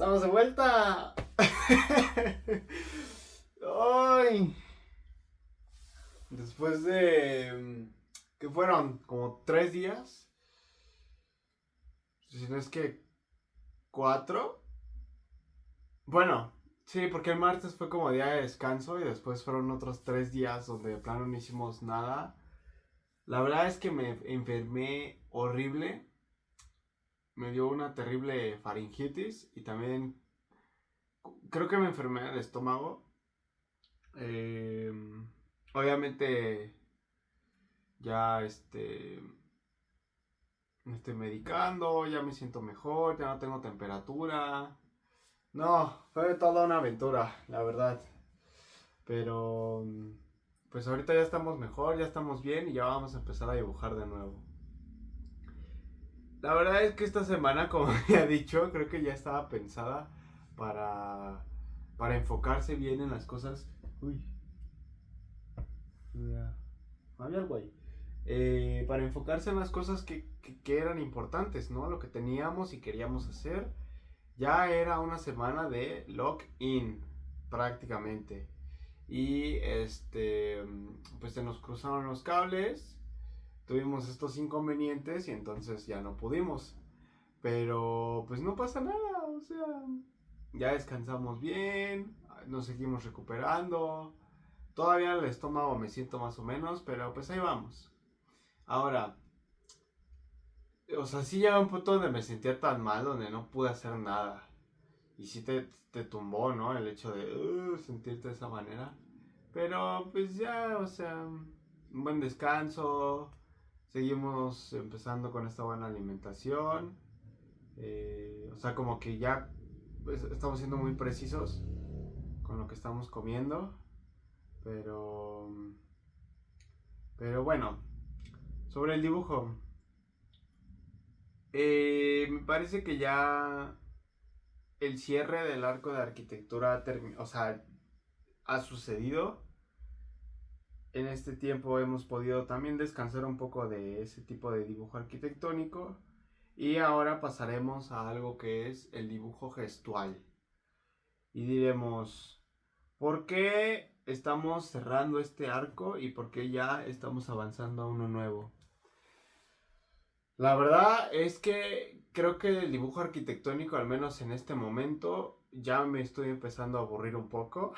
Estamos de vuelta. Ay, después de que fueron como 3 días, si no es que 4. Bueno, sí, porque el martes fue como día de descanso y después fueron otros 3 días donde de plano no hicimos nada. La verdad es que me enfermé horrible. Me dio una terrible faringitis y también creo que me enfermé del estómago. Eh, Obviamente ya me estoy medicando, ya me siento mejor, ya no tengo temperatura. No, fue toda una aventura, la verdad. Pero pues ahorita ya estamos mejor, ya estamos bien y ya vamos a empezar a dibujar de nuevo. La verdad es que esta semana, como ya he dicho, creo que ya estaba pensada para, para enfocarse bien en las cosas. Uy, mira, había algo ahí. Para enfocarse en las cosas que eran importantes, ¿no? Lo que teníamos y queríamos hacer. Ya era una semana de lock-in, prácticamente. Y pues se nos cruzaron los cables, tuvimos estos inconvenientes y entonces ya no pudimos. Pero pues no pasa nada, o sea, ya descansamos bien, nos seguimos recuperando. Todavía el estómago me siento más o menos, pero pues ahí vamos. Ahora, o sea, sí llegó un punto donde me sentía tan mal, donde no pude hacer nada. Y sí te tumbó, ¿no? El hecho de sentirte de esa manera. Pero pues ya, o sea, un buen descanso. Seguimos empezando con esta buena alimentación. O sea, como que ya pues, estamos siendo muy precisos con lo que estamos comiendo. Pero, pero bueno, sobre el dibujo. Me parece que ya el cierre del arco de arquitectura, o sea, ha sucedido. En este tiempo hemos podido también descansar un poco de ese tipo de dibujo arquitectónico y ahora pasaremos a algo que es el dibujo gestual. Y diremos, ¿por qué estamos cerrando este arco y por qué ya estamos avanzando a uno nuevo? La verdad es que creo que el dibujo arquitectónico, al menos en este momento, ya me estoy empezando a aburrir un poco.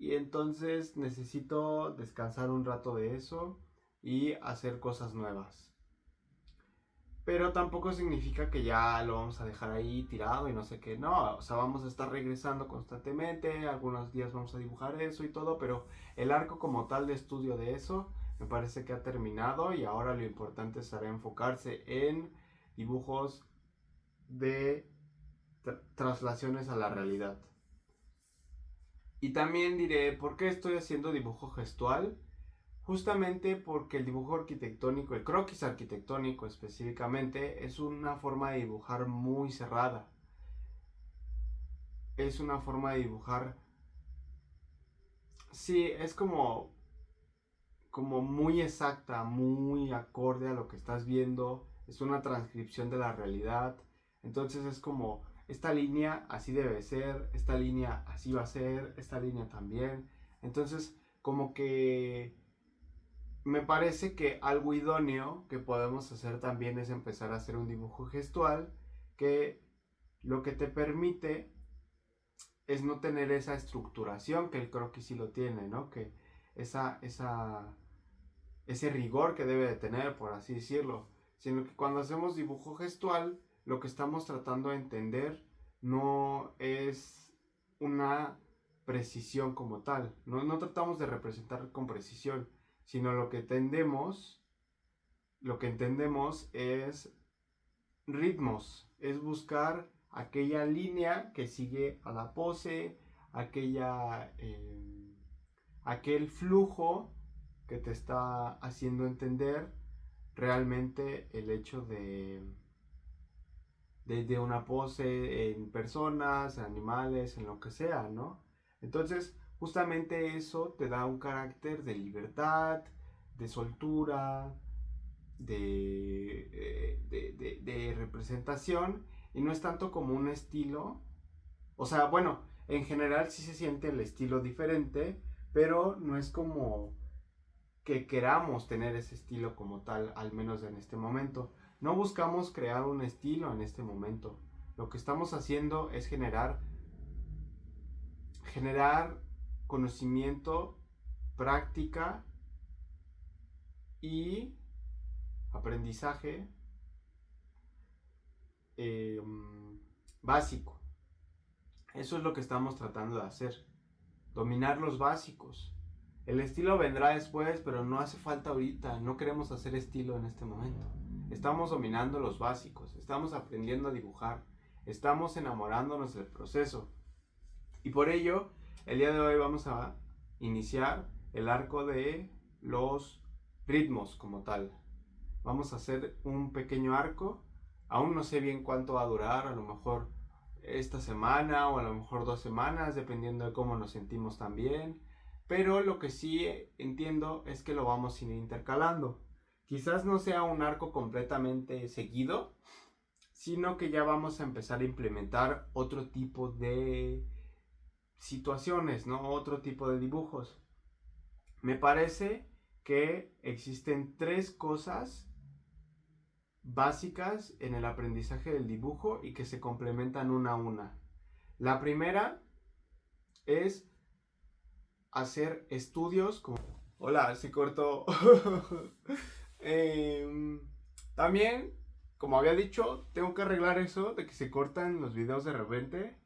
Y entonces necesito descansar un rato de eso y hacer cosas nuevas. Pero tampoco significa que ya lo vamos a dejar ahí tirado y no sé qué. No, o sea, vamos a estar regresando constantemente. Algunos días vamos a dibujar eso y todo. Pero el arco como tal de estudio de eso me parece que ha terminado. Y ahora lo importante será enfocarse en dibujos de traslaciones a la realidad. Y también diré, ¿por qué estoy haciendo dibujo gestual? Justamente porque el dibujo arquitectónico, el croquis arquitectónico específicamente, es una forma de dibujar muy cerrada. Es una forma de dibujar, sí, es como muy exacta, muy acorde a lo que estás viendo. Es una transcripción de la realidad. Entonces es como, esta línea así debe ser, esta línea así va a ser, esta línea también. Entonces, como que me parece que algo idóneo que podemos hacer también es empezar a hacer un dibujo gestual que lo que te permite es no tener esa estructuración que el croquis sí lo tiene, ¿no? Que ese rigor que debe de tener, por así decirlo. Sino que cuando hacemos dibujo gestual, lo que estamos tratando de entender no es una precisión como tal. No tratamos de representar con precisión, sino lo que entendemos es ritmos, es buscar aquella línea que sigue a la pose, aquel flujo que te está haciendo entender realmente el hecho de una pose en personas, en animales, en lo que sea, ¿no? Entonces, justamente eso te da un carácter de libertad, de soltura, de representación y no es tanto como un estilo. O sea, bueno, en general sí se siente el estilo diferente, pero no es como que queramos tener ese estilo como tal, al menos en este momento. No buscamos crear un estilo en este momento. Lo que estamos haciendo es generar conocimiento, práctica y aprendizaje eh, básico. Eso es lo que estamos tratando de hacer. Dominar los básicos. El estilo vendrá después, pero no hace falta ahorita. No queremos hacer estilo en este momento. Estamos dominando los básicos. Estamos aprendiendo a dibujar. Estamos enamorándonos del proceso. Y por ello, el día de hoy vamos a iniciar el arco de los ritmos como tal. Vamos a hacer un pequeño arco. Aún no sé bien cuánto va a durar. A lo mejor esta semana o a lo mejor 2 semanas, dependiendo de cómo nos sentimos también. Pero lo que sí entiendo es que lo vamos a ir intercalando. Quizás no sea un arco completamente seguido, sino que ya vamos a empezar a implementar otro tipo de situaciones, ¿no? Otro tipo de dibujos. Me parece que existen 3 cosas básicas en el aprendizaje del dibujo y que se complementan una a una. La primera es hacer estudios como... Hola, se cortó. También, como había dicho, tengo que arreglar eso de que se cortan los videos de repente.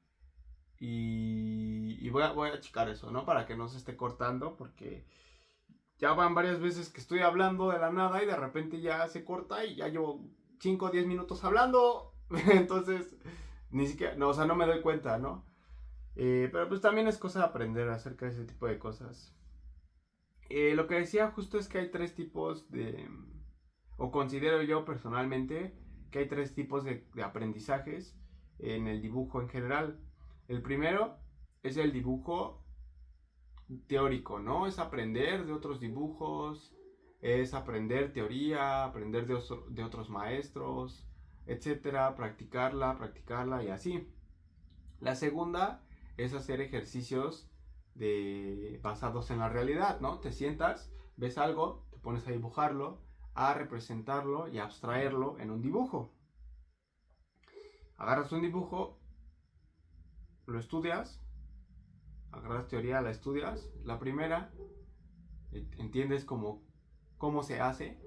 Y voy a checar eso, ¿no? Para que no se esté cortando, porque ya van varias veces que estoy hablando de la nada y de repente ya se corta y ya llevo 5 o 10 minutos hablando. Entonces, ni siquiera, no, o sea, no me doy cuenta, ¿no? Pero pues también es cosa de aprender acerca de ese tipo de cosas. Lo que decía justo es que hay 3 tipos de, o considero yo personalmente, que hay 3 tipos de aprendizajes en el dibujo en general. El primero es el dibujo teórico, ¿no? Es aprender de otros dibujos, es aprender teoría, aprender de otros maestros, etcétera, practicarla y así. La segunda es hacer ejercicios basados en la realidad, ¿no? Te sientas, ves algo, te pones a dibujarlo, a representarlo y a abstraerlo en un dibujo. Agarras un dibujo, lo estudias, agarras teoría, la estudias. La primera, entiendes cómo se hace.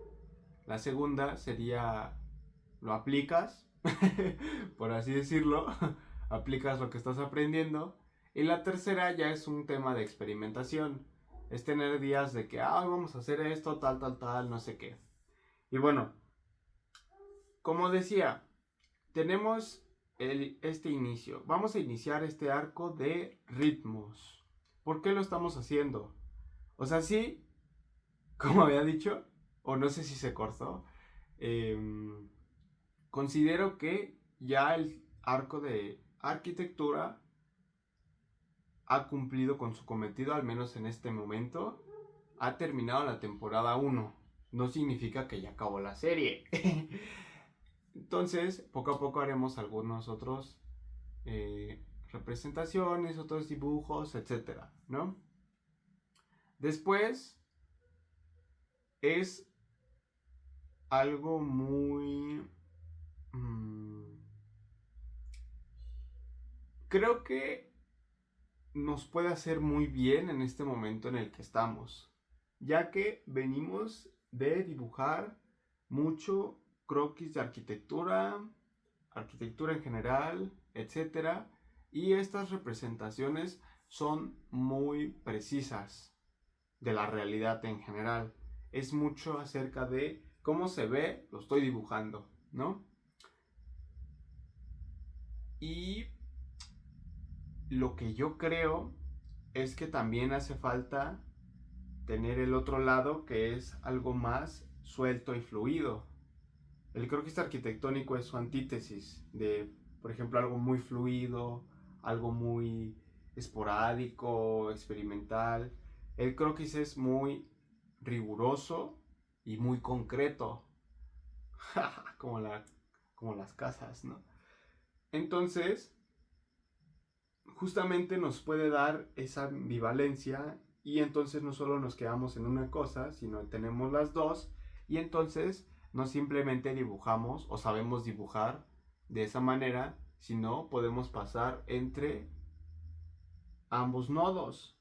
La segunda sería, lo aplicas, por así decirlo, aplicas lo que estás aprendiendo. Y la tercera ya es un tema de experimentación. Es tener días de que, vamos a hacer esto, tal, no sé qué. Y bueno, como decía, tenemos este inicio. Vamos a iniciar este arco de ritmos. ¿Por qué lo estamos haciendo? O sea, sí, como había dicho, o no sé si se cortó, considero que ya el arco de arquitectura ha cumplido con su cometido, al menos en este momento. Ha terminado la temporada 1. No significa que ya acabó la serie. Entonces, poco a poco haremos algunos otros representaciones, otros dibujos, etcétera, ¿no? Después es algo muy... creo que nos puede hacer muy bien en este momento en el que estamos, ya que venimos de dibujar mucho croquis de arquitectura, arquitectura en general, etcétera, y estas representaciones son muy precisas de la realidad en general. Es mucho acerca de cómo se ve, lo estoy dibujando, ¿no? Y lo que yo creo es que también hace falta tener el otro lado, que es algo más suelto y fluido. El croquis arquitectónico es su antítesis de, por ejemplo, algo muy fluido, algo muy esporádico, experimental. El croquis es muy riguroso y muy concreto, como las casas, ¿no? Entonces, justamente nos puede dar esa ambivalencia y entonces no solo nos quedamos en una cosa, sino tenemos las dos y entonces no simplemente dibujamos o sabemos dibujar de esa manera, sino podemos pasar entre ambos nodos,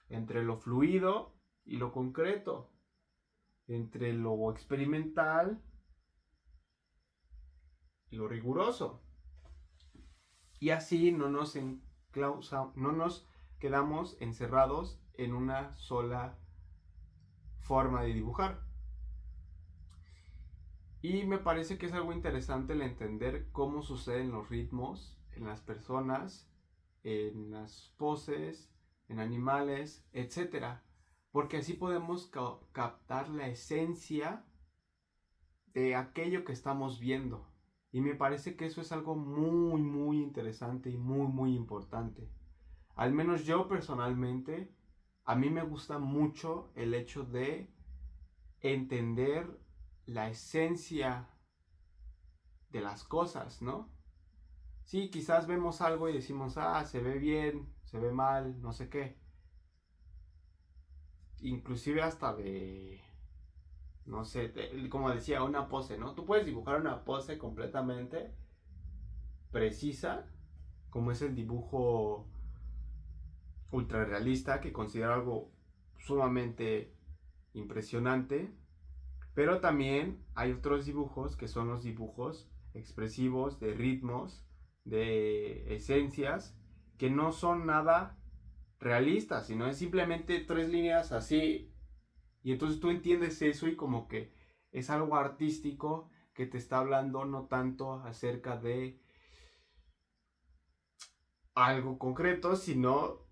entre lo fluido y lo concreto, entre lo experimental y lo riguroso. Y así no nos quedamos encerrados en una sola forma de dibujar. Y me parece que es algo interesante el entender cómo suceden los ritmos en las personas, en las poses, en animales, etc. Porque así podemos captar la esencia de aquello que estamos viendo. Y me parece que eso es algo muy, muy interesante y muy, muy importante. Al menos yo personalmente, a mí me gusta mucho el hecho de entender la esencia de las cosas, ¿no? Sí, quizás vemos algo y decimos, ah, se ve bien, se ve mal, no sé qué. Inclusive hasta de, no sé, como decía, una pose, ¿no? Tú puedes dibujar una pose completamente precisa, como es el dibujo ultra realista, que considero algo sumamente impresionante. Pero también hay otros dibujos que son los dibujos expresivos de ritmos, de esencias, que no son nada realistas, sino es simplemente tres líneas así. Y entonces tú entiendes eso y como que es algo artístico que te está hablando no tanto acerca de algo concreto, sino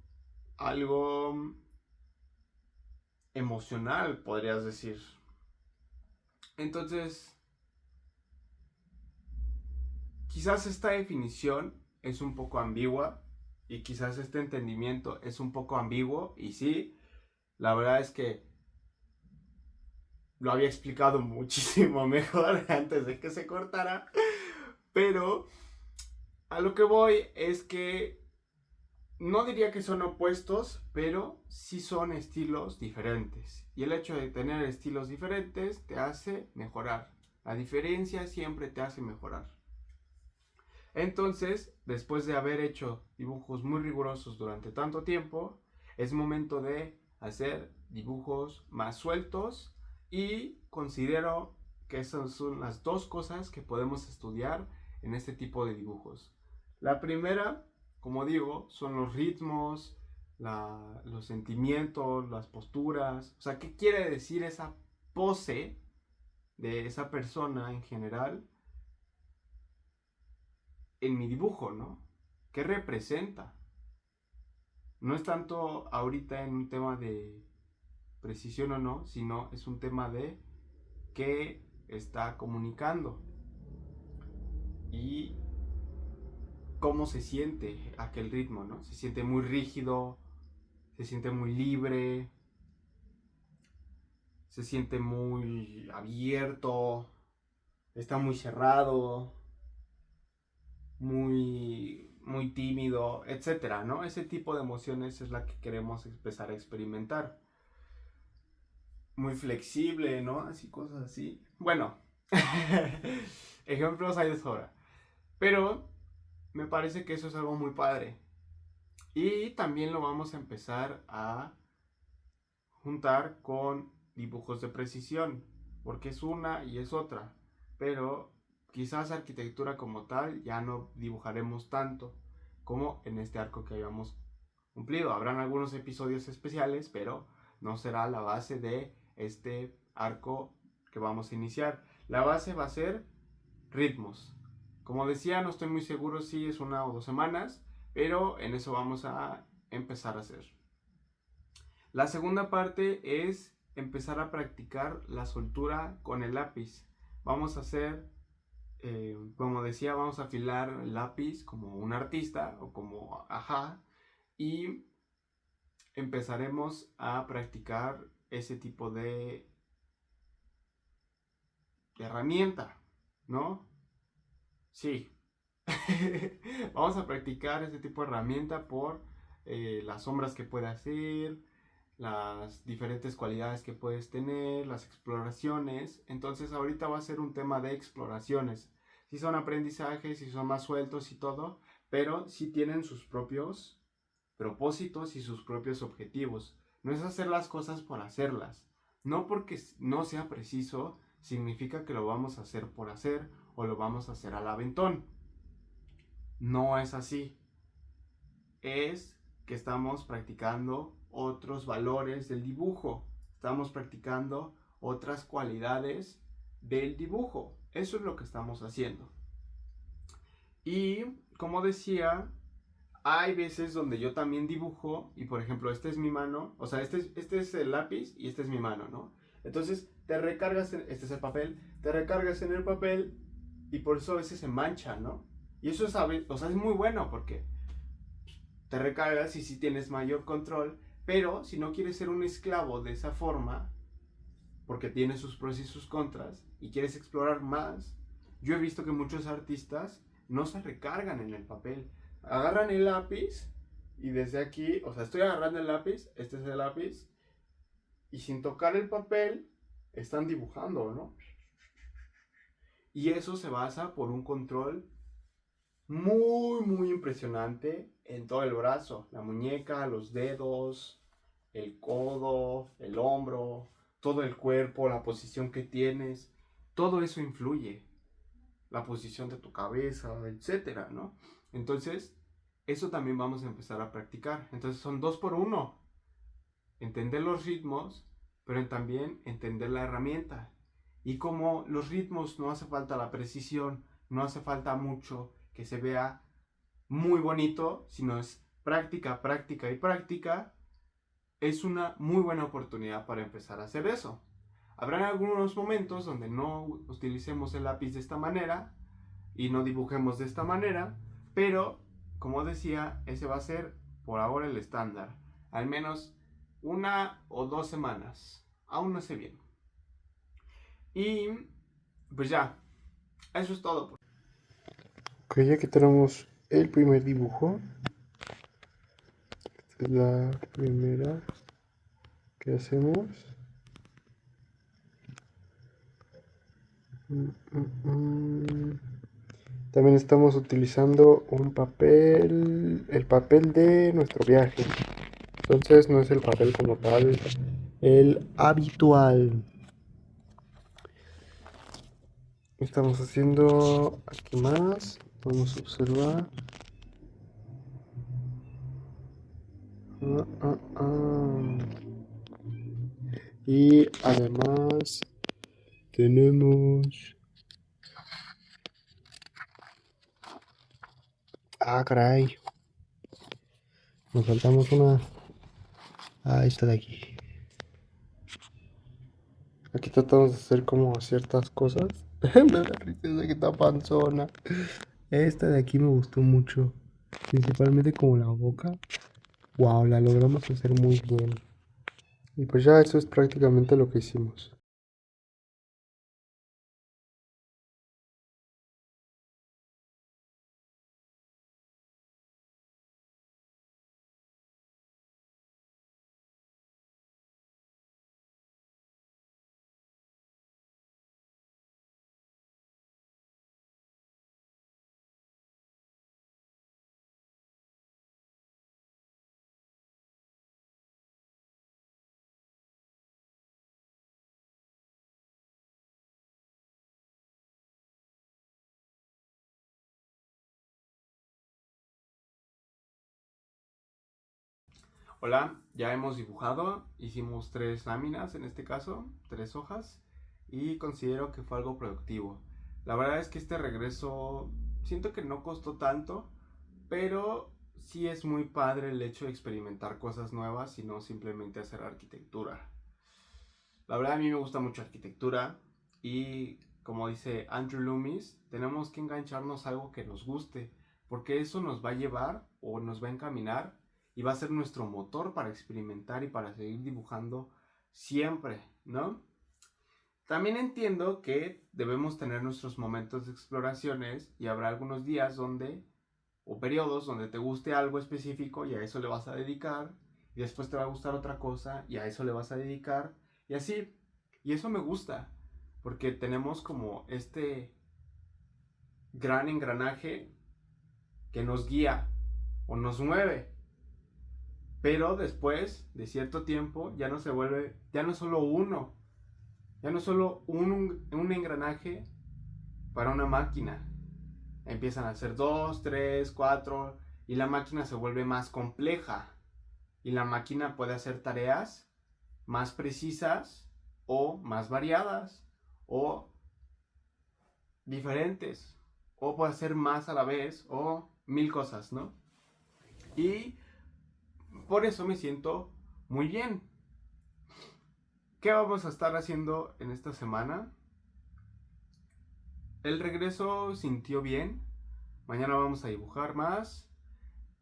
algo emocional, podrías decir. Entonces, quizás esta definición es un poco ambigua y quizás este entendimiento es un poco ambiguo y sí, la verdad es que lo había explicado muchísimo mejor antes de que se cortara, pero a lo que voy es que no diría que son opuestos, pero sí son estilos diferentes. Y el hecho de tener estilos diferentes te hace mejorar. La diferencia siempre te hace mejorar. Entonces, después de haber hecho dibujos muy rigurosos durante tanto tiempo, es momento de hacer dibujos más sueltos y considero que esas son las dos cosas que podemos estudiar en este tipo de dibujos. La primera, como digo, son los ritmos, los sentimientos, las posturas, o sea, ¿qué quiere decir esa pose de esa persona en general en mi dibujo, ¿no? ¿Qué representa? No es tanto ahorita en un tema de precisión o no, sino es un tema de qué está comunicando y cómo se siente aquel ritmo, ¿no? Se siente muy rígido, se siente muy libre, se siente muy abierto, está muy cerrado, muy tímido, etcétera, ¿no? Ese tipo de emociones es la que queremos empezar a experimentar. Muy flexible, ¿no? Así, cosas así. Bueno, ejemplos hay de sobra. Pero me parece que eso es algo muy padre. Y también lo vamos a empezar a juntar con dibujos de precisión, porque es una y es otra. Pero quizás arquitectura como tal ya no dibujaremos tanto como en este arco que habíamos cumplido. Habrán algunos episodios especiales, pero no será la base de este arco que vamos a iniciar. La base va a ser ritmos. Como decía, no estoy muy seguro si es 1 o 2 semanas, pero en eso vamos a empezar a hacer. La segunda parte es empezar a practicar la soltura con el lápiz. Vamos a hacer, como decía, vamos a afilar el lápiz como un artista o como ajá y empezaremos a practicar ese tipo de herramienta, ¿no? Sí. Vamos a practicar este tipo de herramienta por las sombras que puede hacer, las diferentes cualidades que puedes tener, las exploraciones. Entonces ahorita va a ser un tema de exploraciones. Si son aprendizajes, si son más sueltos y todo, pero si tienen sus propios propósitos y sus propios objetivos. No es hacer las cosas por hacerlas. No porque no sea preciso significa que lo vamos a hacer por hacer o lo vamos a hacer al aventón. No es así. Es que estamos practicando otros valores del dibujo. Estamos practicando otras cualidades del dibujo. Eso es lo que estamos haciendo. Y como decía, hay veces donde yo también dibujo y por ejemplo esta es mi mano, o sea, este es el lápiz y esta es mi mano, ¿no? Entonces te recargas, este es el papel, te recargas en el papel y por eso a veces se mancha, ¿no? Y eso es, o sea, es muy bueno porque te recargas y sí tienes mayor control, pero si no quieres ser un esclavo de esa forma, porque tiene sus pros y sus contras, y quieres explorar más, yo he visto que muchos artistas no se recargan en el papel, agarran el lápiz y desde aquí, o sea, estoy agarrando el lápiz, este es el lápiz, y sin tocar el papel, están dibujando, ¿no? Y eso se basa por un control muy impresionante en todo el brazo, la muñeca, los dedos, el codo, el hombro, todo el cuerpo, la posición que tienes, todo eso influye, la posición de tu cabeza, etcétera, ¿no? Entonces, eso también vamos a empezar a practicar. Entonces son 2 por 1. Entender los ritmos, pero también entender la herramienta. Y como los ritmos no hace falta la precisión, no hace falta mucho que se vea muy bonito, sino es práctica, práctica y práctica, es una muy buena oportunidad para empezar a hacer eso. Habrá algunos momentos donde no utilicemos el lápiz de esta manera y no dibujemos de esta manera, pero como decía, ese va a ser por ahora el estándar. Al menos 1 o 2 semanas. Aún no sé bien. Y pues ya, eso es todo. Ok, ya que tenemos el primer dibujo. Esta es la primera que hacemos. También estamos utilizando un papel, el papel de nuestro viaje. Entonces no es el papel como tal, el habitual. Estamos haciendo aquí más. Vamos a observar. Y además tenemos... Ah, caray. Nos faltamos una. Ah, esta de aquí. Aquí tratamos de hacer como ciertas cosas. Me da risa esa que está panzona. Esta de aquí me gustó mucho. Principalmente como la boca. Wow, la logramos hacer muy bien. Y pues ya eso es prácticamente lo que hicimos. Hola, ya hemos dibujado, hicimos 3 láminas en este caso, 3 hojas, y considero que fue algo productivo. La verdad es que este regreso siento que no costó tanto, pero sí es muy padre el hecho de experimentar cosas nuevas y no simplemente hacer arquitectura. La verdad a mí me gusta mucho arquitectura y como dice Andrew Loomis, tenemos que engancharnos a algo que nos guste, porque eso nos va a llevar o nos va a encaminar y va a ser nuestro motor para experimentar y para seguir dibujando siempre, ¿no? También entiendo que debemos tener nuestros momentos de exploraciones y habrá algunos días donde, o periodos donde te guste algo específico y a eso le vas a dedicar, y después te va a gustar otra cosa y a eso le vas a dedicar, y así. Y eso me gusta, porque tenemos como este gran engranaje que nos guía o nos mueve. Pero después de cierto tiempo ya no se vuelve, ya no es solo uno, ya no es solo un engranaje para una máquina. Empiezan a ser dos, tres, cuatro y la máquina se vuelve más compleja. Y la máquina puede hacer tareas más precisas o más variadas o diferentes. O puede hacer más a la vez o mil cosas, ¿no? Y por eso me siento muy bien. ¿Qué vamos a estar haciendo en esta semana? El regreso sintió bien. Mañana vamos a dibujar más.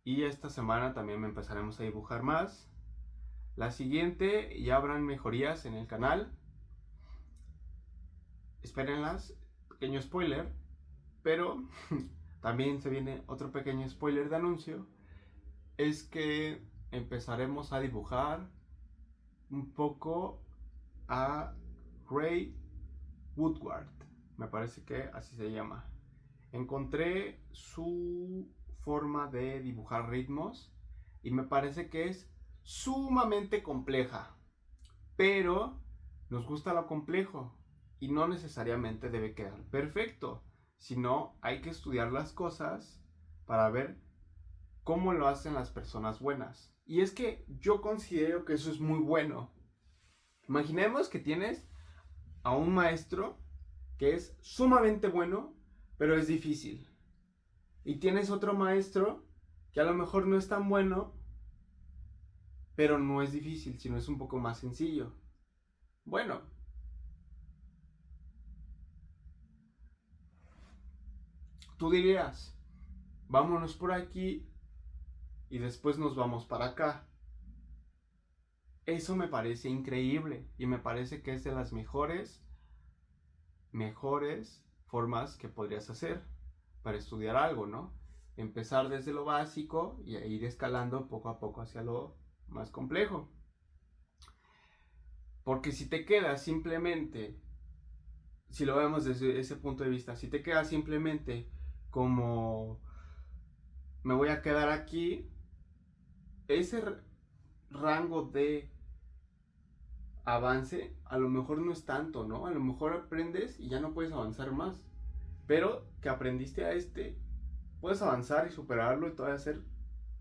Y esta semana también empezaremos a dibujar más. La siguiente ya habrán mejorías en el canal. Espérenlas. Pequeño spoiler. Pero también se viene otro pequeño spoiler de anuncio. Es que empezaremos a dibujar un poco a Ray Woodward. Me parece que así se llama. Encontré su forma de dibujar ritmos y me parece que es sumamente compleja. Pero nos gusta lo complejo y no necesariamente debe quedar perfecto, sino hay que estudiar las cosas para ver cómo lo hacen las personas buenas. Y es que yo considero que eso es muy bueno. Imaginemos que tienes a un maestro que es sumamente bueno, pero es difícil. Y tienes otro maestro que a lo mejor no es tan bueno, pero no es difícil, sino es un poco más sencillo. Bueno, tú dirías, vámonos por aquí y después nos vamos para acá. Eso me parece increíble y me parece que es de las mejores formas que podrías hacer para estudiar algo, ¿no? Empezar desde lo básico y ir escalando poco a poco hacia lo más complejo. Porque si te quedas simplemente, si lo vemos desde ese punto de vista, si te quedas simplemente como me voy a quedar aquí, ese rango de avance a lo mejor no es tanto, ¿no? A lo mejor aprendes y ya no puedes avanzar más. Pero que aprendiste a puedes avanzar y superarlo y todavía hacer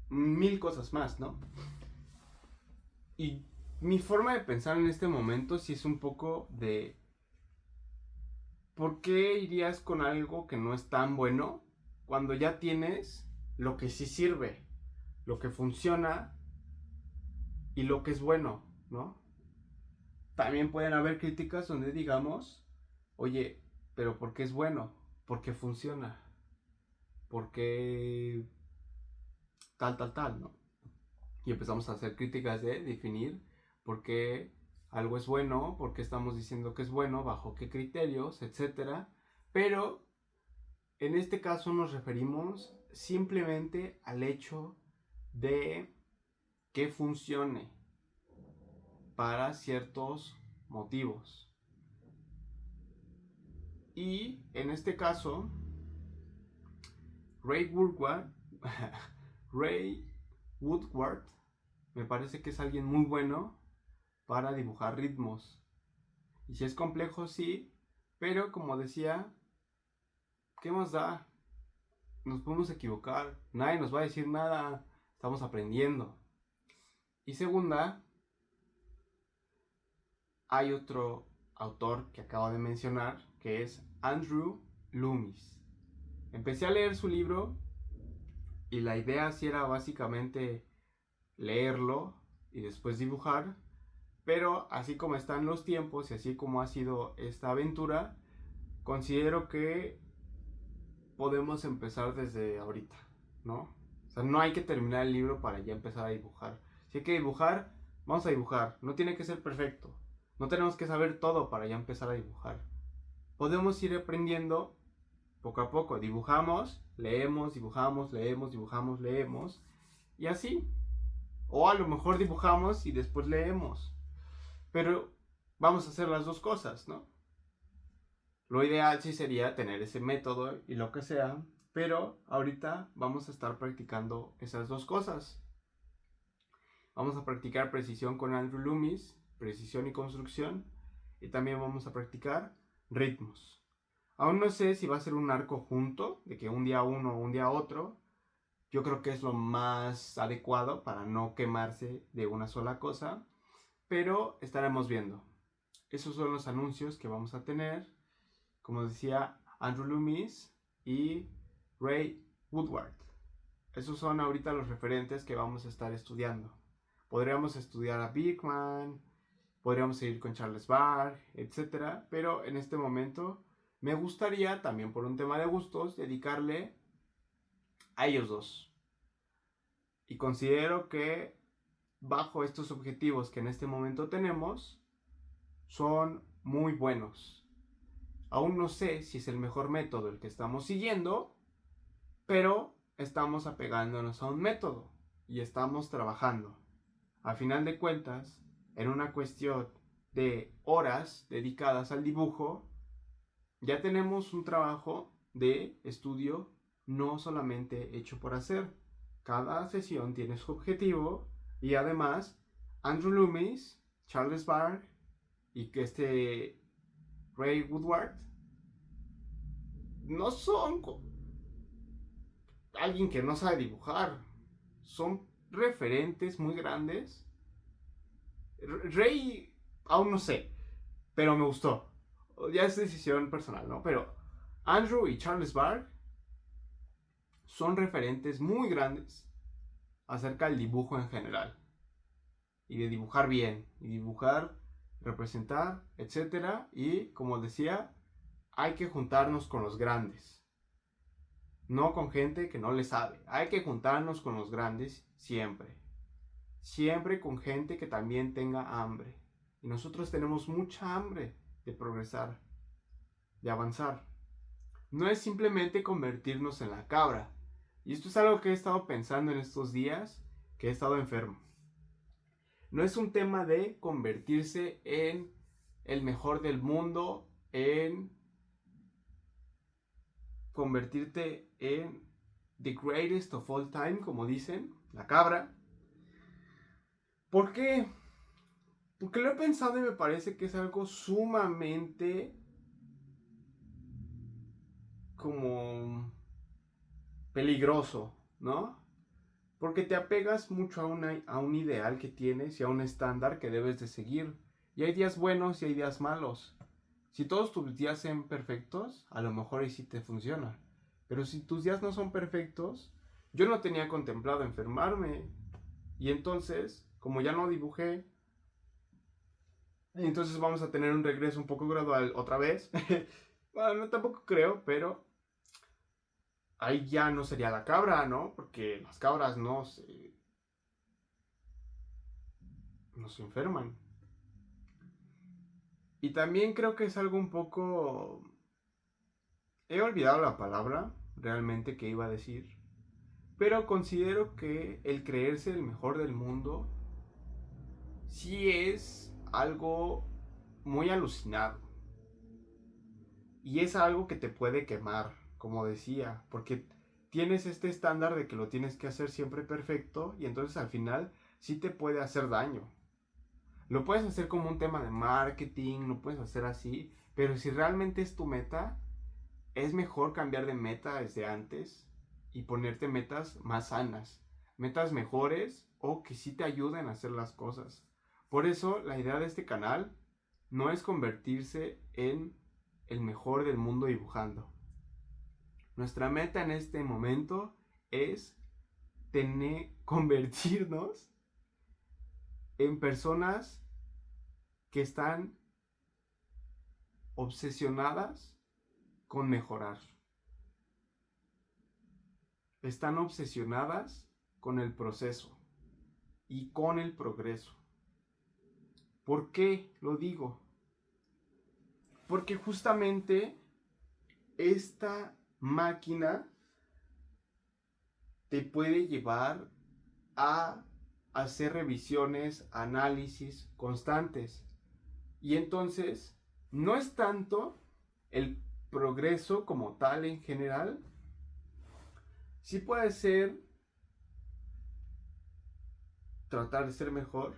mil cosas más, ¿no? Y mi forma de pensar en este momento sí es un poco de ¿por qué irías con algo que no es tan bueno cuando ya tienes lo que sí sirve, lo que funciona y lo que es bueno, ¿no? También pueden haber críticas donde digamos, oye, pero ¿por qué es bueno? ¿Por qué funciona? ¿Por qué tal, ¿no? Y empezamos a hacer críticas de definir por qué algo es bueno, por qué estamos diciendo que es bueno, bajo qué criterios, etcétera. Pero en este caso nos referimos simplemente al hecho de que funcione para ciertos motivos. Y en este caso, Ray Woodward, Ray Woodward me parece que es alguien muy bueno para dibujar ritmos. Y si es complejo, sí, pero como decía, ¿qué más da? Nos podemos equivocar, nadie nos va a decir nada, estamos aprendiendo. Y segunda, hay otro autor que acabo de mencionar, que es Andrew Loomis. Empecé a leer su libro y la idea sí era básicamente leerlo y después dibujar, pero así como están los tiempos y así como ha sido esta aventura, considero que podemos empezar desde ahorita, ¿no? O sea, no hay que terminar el libro para ya empezar a dibujar. Si hay que dibujar, vamos a dibujar. No tiene que ser perfecto. No tenemos que saber todo para ya empezar a dibujar. Podemos ir aprendiendo poco a poco. Dibujamos, leemos, dibujamos, leemos, dibujamos, leemos. Y así. O a lo mejor dibujamos y después leemos. Pero vamos a hacer las dos cosas, ¿no? Lo ideal sí sería tener ese método y lo que sea, pero ahorita vamos a estar practicando esas dos cosas. Vamos a practicar precisión con Andrew Loomis, precisión y construcción, y también vamos a practicar ritmos. Aún no sé si va a ser un arco junto, de que un día uno o un día otro. Yo creo que es lo más adecuado para no quemarse de una sola cosa, pero estaremos viendo. Esos son los anuncios que vamos a tener. Como decía, Andrew Loomis y Ray Woodward. Esos son ahorita los referentes que vamos a estar estudiando. Podríamos estudiar a Beekman, podríamos seguir con Charles Barr, etc. Pero en este momento me gustaría, también por un tema de gustos, dedicarle a ellos dos. Y considero que bajo estos objetivos que en este momento tenemos, son muy buenos. Aún no sé si es el mejor método el que estamos siguiendo, pero estamos apegándonos a un método y estamos trabajando. A final de cuentas, en una cuestión de horas dedicadas al dibujo, ya tenemos un trabajo de estudio no solamente hecho por hacer. Cada sesión tiene su objetivo y además Andrew Loomis, Charles Barr y Ray Woodward no son alguien que no sabe dibujar. Son referentes muy grandes. Ray, aún no sé, pero me gustó. Ya es decisión personal, ¿no? Pero Andrew y Charles Barr son referentes muy grandes acerca del dibujo en general. Y de dibujar bien. Y dibujar, representar, etc. Y como decía, hay que juntarnos con los grandes. No con gente que no le sabe. Hay que juntarnos con los grandes siempre. Siempre con gente que también tenga hambre. Y nosotros tenemos mucha hambre de progresar, de avanzar. No es simplemente convertirnos en la cabra. Y esto es algo que he estado pensando en estos días que he estado enfermo. No es un tema de convertirse en el mejor del mundo, en convertirte en the greatest of all time, como dicen, la cabra. ¿Por qué? Porque lo he pensado y me parece que es algo sumamente como peligroso, ¿no? Porque te apegas mucho a un ideal que tienes y a un estándar que debes de seguir. Y hay días buenos y hay días malos. Si todos tus días sean perfectos, a lo mejor ahí sí te funciona. Pero si tus días no son perfectos, yo no tenía contemplado enfermarme. Y entonces, como ya no dibujé, entonces vamos a tener un regreso un poco gradual otra vez. Bueno, no tampoco creo, pero ahí ya no sería la cabra, ¿no? Porque las cabras no se enferman. Y también creo que es algo un poco... He olvidado la palabra realmente que iba a decir. Pero considero que el creerse el mejor del mundo sí es algo muy alucinado. Y es algo que te puede quemar, como decía, porque tienes este estándar de que lo tienes que hacer siempre perfecto y entonces al final sí te puede hacer daño. Lo puedes hacer como un tema de marketing, lo puedes hacer así, pero si realmente es tu meta, es mejor cambiar de meta desde antes y ponerte metas más sanas, metas mejores o que sí te ayuden a hacer las cosas. Por eso la idea de este canal no es convertirse en el mejor del mundo dibujando. Nuestra meta en este momento es convertirnos en personas que están obsesionadas con mejorar. Están obsesionadas con el proceso y con el progreso. ¿Por qué lo digo? Porque justamente esta máquina te puede llevar a hacer revisiones, análisis constantes. Y entonces, no es tanto el progreso como tal en general, sí puede ser tratar de ser mejor,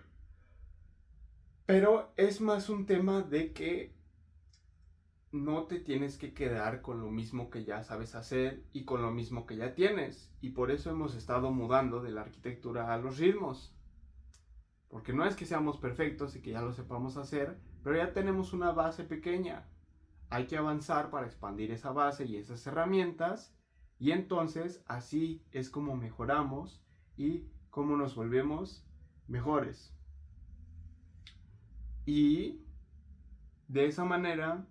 pero es más un tema de que no te tienes que quedar con lo mismo que ya sabes hacer y con lo mismo que ya tienes. Y por eso hemos estado mudando de la arquitectura a los ritmos. Porque no es que seamos perfectos y que ya lo sepamos hacer, pero ya tenemos una base pequeña. Hay que avanzar para expandir esa base y esas herramientas. Y entonces así es como mejoramos y cómo nos volvemos mejores. Y de esa manera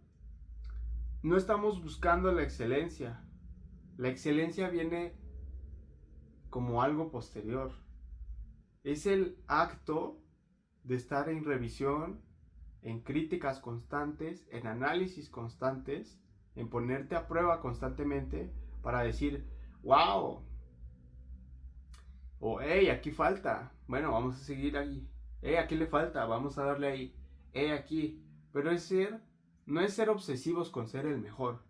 no estamos buscando la excelencia. La excelencia viene como algo posterior. Es el acto de estar en revisión, en críticas constantes, en análisis constantes, en ponerte a prueba constantemente para decir, wow, o hey, aquí falta, bueno, vamos a seguir ahí, hey, aquí le falta, vamos a darle ahí, hey, aquí. Pero no es ser obsesivos con ser el mejor,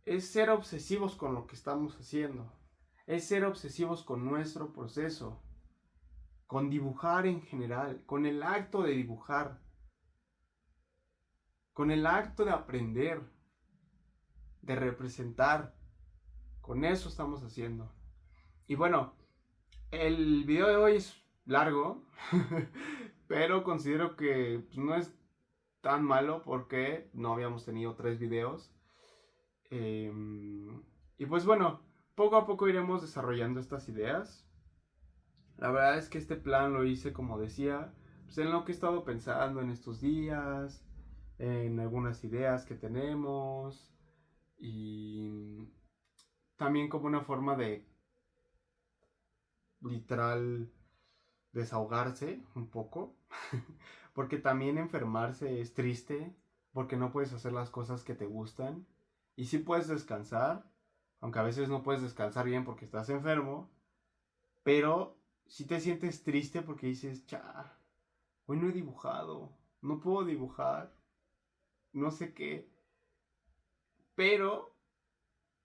es ser obsesivos con lo que estamos haciendo, es ser obsesivos con nuestro proceso, con dibujar en general, con el acto de dibujar, con el acto de aprender, de representar. Con eso estamos haciendo. Y bueno, el video de hoy es largo, pero considero que pues, no es tan malo porque no habíamos tenido 3 videos. Eh, y pues bueno, poco a poco iremos desarrollando estas ideas. La verdad es que este plan lo hice, como decía, pues en lo que he estado pensando en estos días, en algunas ideas que tenemos y también como una forma de literal desahogarse un poco, porque también enfermarse es triste, porque no puedes hacer las cosas que te gustan y sí puedes descansar, aunque a veces no puedes descansar bien porque estás enfermo, pero si te sientes triste porque dices, cha, hoy no he dibujado, no puedo dibujar, no sé qué, pero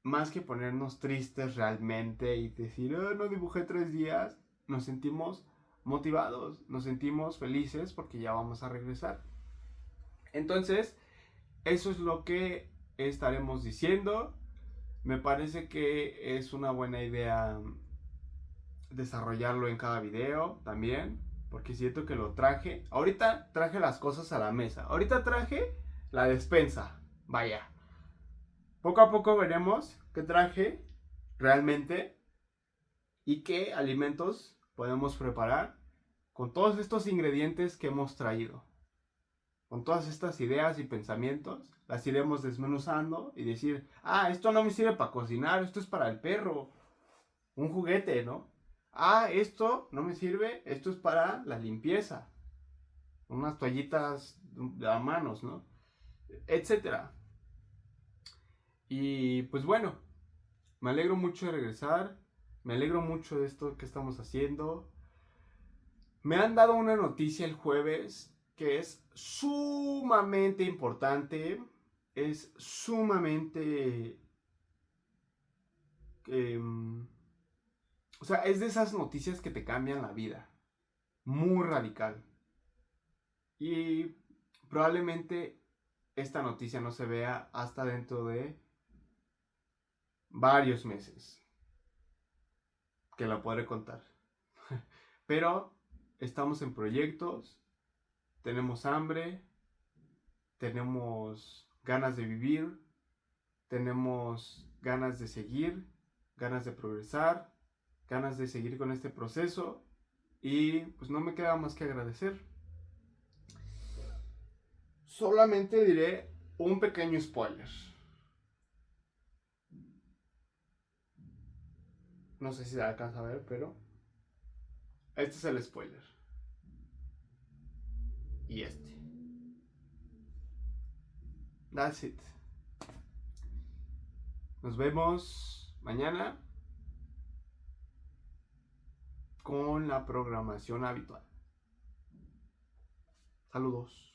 más que ponernos tristes realmente y decir, oh, no dibujé 3 días, nos sentimos motivados, nos sentimos felices porque ya vamos a regresar. Entonces, eso es lo que estaremos diciendo. Me parece que es una buena idea desarrollarlo en cada video también, porque siento que lo traje. Ahorita traje las cosas a la mesa. Ahorita traje la despensa. Vaya. Poco a poco veremos qué traje realmente y qué alimentos podemos preparar con todos estos ingredientes que hemos traído. Con todas estas ideas y pensamientos, las iremos desmenuzando y decir, ah, esto no me sirve para cocinar, esto es para el perro, un juguete, ¿no? Ah, esto no me sirve, esto es para la limpieza, unas toallitas de manos, ¿no? Etcétera. Y pues bueno, me alegro mucho de regresar, me alegro mucho de esto que estamos haciendo. Me han dado una noticia el jueves que es sumamente importante, es sumamente... o sea, es de esas noticias que te cambian la vida, muy radical. Y probablemente esta noticia no se vea hasta dentro de varios meses, que la podré contar. Pero estamos en proyectos, tenemos hambre, tenemos ganas de vivir, tenemos ganas de seguir, ganas de progresar, ganas de seguir con este proceso y pues no me queda más que agradecer. Solamente diré un pequeño spoiler. No sé si se alcanza a ver, pero este es el spoiler. y este. That's it. Nos vemos mañana con la programación habitual. Saludos.